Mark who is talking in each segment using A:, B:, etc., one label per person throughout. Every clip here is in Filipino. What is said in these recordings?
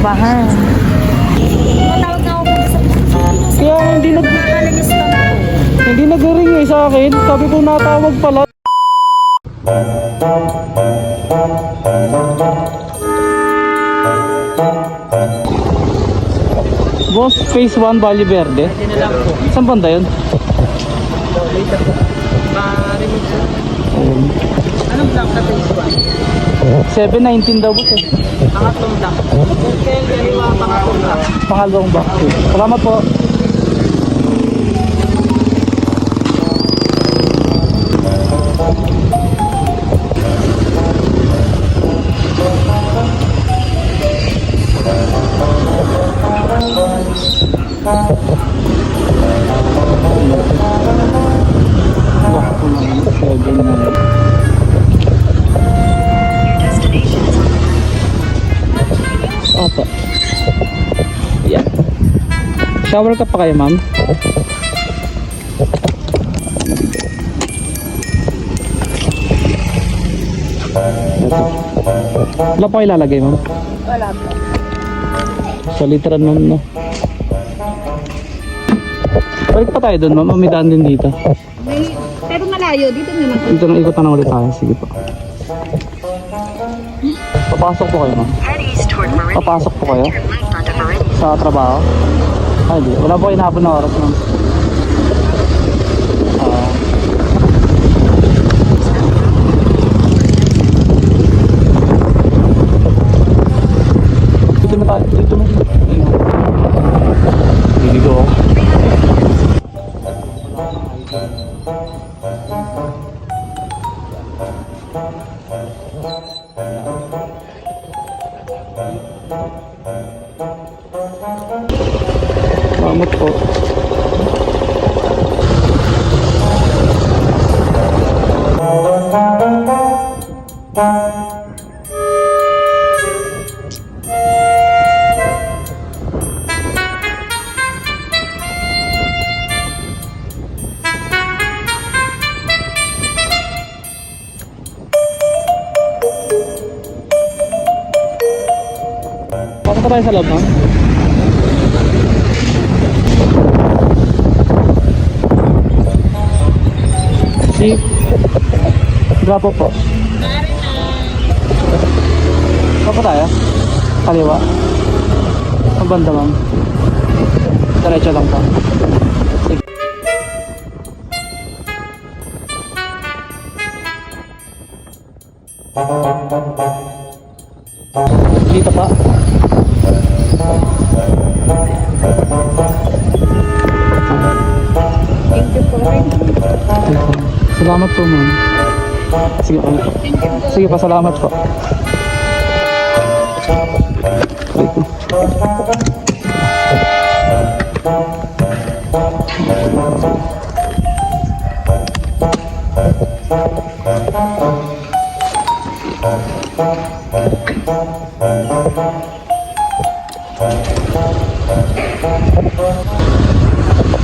A: Mahal.
B: Matawag na ako sa
A: Kaya hindi nag-ring eh sa akin. Sabi ko natawag pala. Boss, phase 1 Valle Verde.
C: Hindi na lang po.
A: Saan banda yun?
C: Later po. Pa-remove po.
A: Ayun.
C: Anong block na phase
A: 719 daw boss eh.
C: 1? Pangatlong block. Hotel, Daliwa, pangatlong block.
A: Pangalawang box eh. Salamat po. Opo. Yan. Shower ka pa kayo, ma'am? Wala pa kayo ilalagay, ma'am?
B: Wala po.
A: Sa literan, ma'am, no? Balik pa tayo doon, ma'am. May daan din dito.
B: Pero malayo, dito na lang.
A: Dito na ikot na ulit tayo. Sige po. Papasok po kayo, ma'am. Papasok po kayo sa trabaho. Ay, di. Wala po kayo nahapon na oras, ma'am. Dito na tayo. Dito na. Dito ako. Salamat po. Pasok pa tayo sa loob, ma'am. Jeep. Drapo po. Saan pa tayo? Kaliwa. Ang banda, ma'am. Diretso lang po. Sige. Dito pa.
B: Thank you po rin.
A: Salamat po, ma'am. Sige po. Sige pa, salamat po.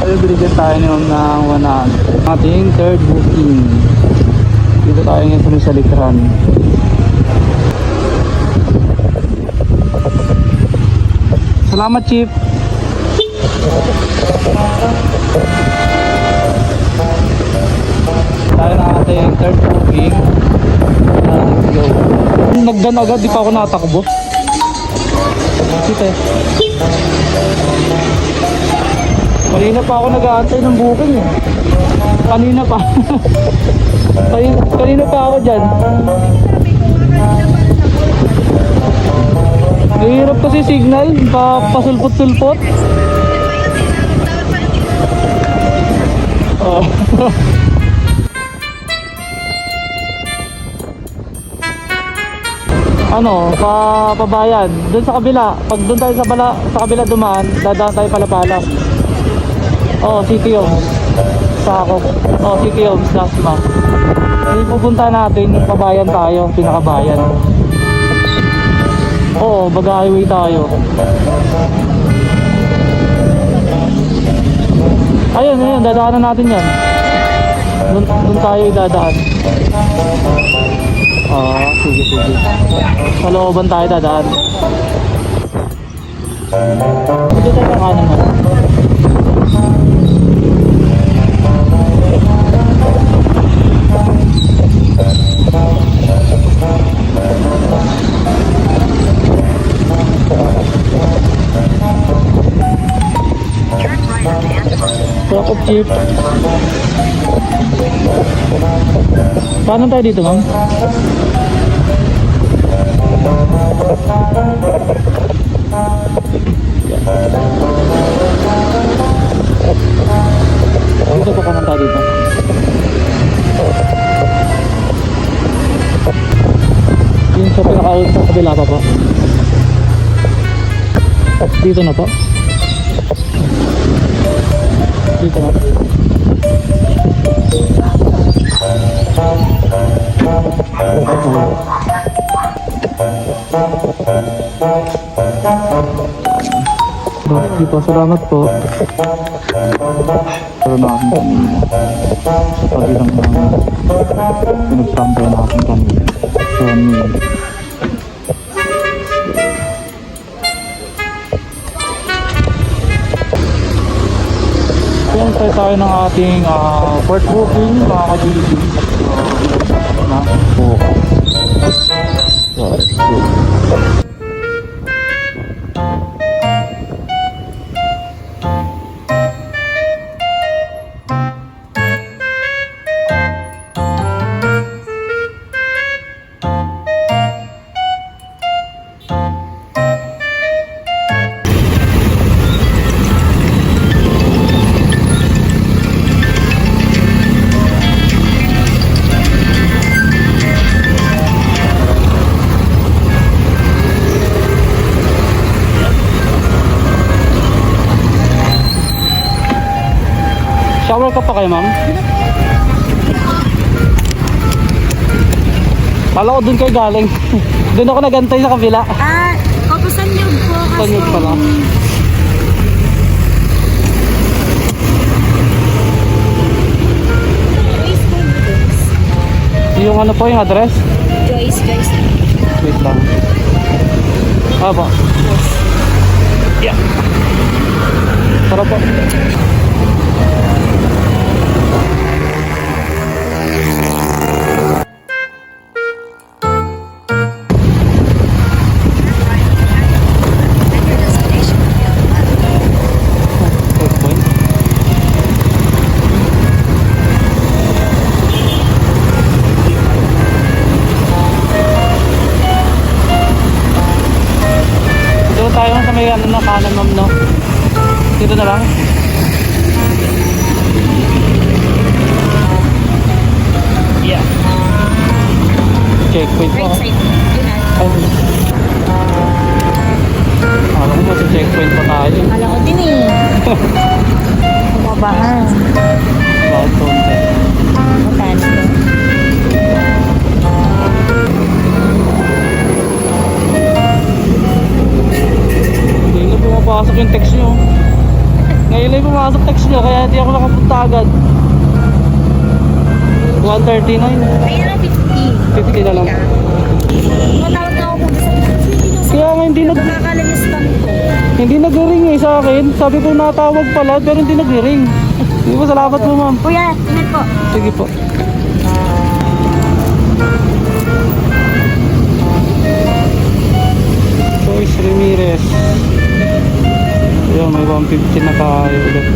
A: Ay, binigyan tayo ng 100. Ating third booking. Dito tayo ngayon sa Likran. Salamat, Chief. Tayo na ating third booking. Let's go. Nagdan agad, di pa ako natakbo. Sige. Kanina pa ako nag-aantay ng booking eh. Kanina pa. kanina pa ako dyan. Nahihirap kasi signal, pasulpot-sulpot. Oh. Ano, pabayan. Doon sa kabila. Pag doon tayo sa kabila dumaan, dadaan tayo Palapala. Oh, City Homes. Sakop. Oh, City Homes, Dasma. Hindi pupunta natin, pabayan tayo, pinakabayan. Oo, Baga Highway tayo. Ayun, dadaanan natin yan. Doon tayo idadaan. Sige. Sa looban tayo dadaan. Ito tayo ng kanan mo. Truck of jeep. Paano tayo dito, ma'am? Dito pa kanan tayo dito. Yung sa pinaka-out sa kabila pa po. Dito na po. Dito na. Dito, salamat po. Pero na aking kanina. Sa pagilang namin. Pinagsampay na aking kanina. So, yan, tayo ng ating port booking, mga ka-GD. Na po. So, let's go. Shower ka pa kayo, ma'am? Kala ko dun kayo galing. Dun ako nagantay sa kabila.
B: Opo, Sanyog po.
A: Sanyog pala. Yung ano po yung address?
B: Joyce.
A: Wait lang. Apa? Yeah. Tara po. Tayo sa may ano na kanan, ma'am, no? Dito na lang. Yeah. Checkpoint po.
B: Right side. Yun na.
A: Alam ko sa checkpoint pa tayo.
B: Kala ko din eh. Bumabahan.
A: Bakit konti?
B: Mataas ko.
A: Hindi na pumapasok yung text nyo. Ngayon lang pumasok text nyo, kaya hindi ako nakapunta agad. 139.
B: Ayun na 50.
A: 50 na lang.
B: Matawag na ako kung sa
A: Kaya nga hindi
B: nakakala niya spam ko.
A: hindi nag-ring eh sa akin. Sabi ko natawag pala pero hindi nag-ring. Hindi po, salamat po, ma'am.
B: Kuya, ingat po.
A: Sige po. Joyce Ramirez. Ayun, may 150 na tayo ulit.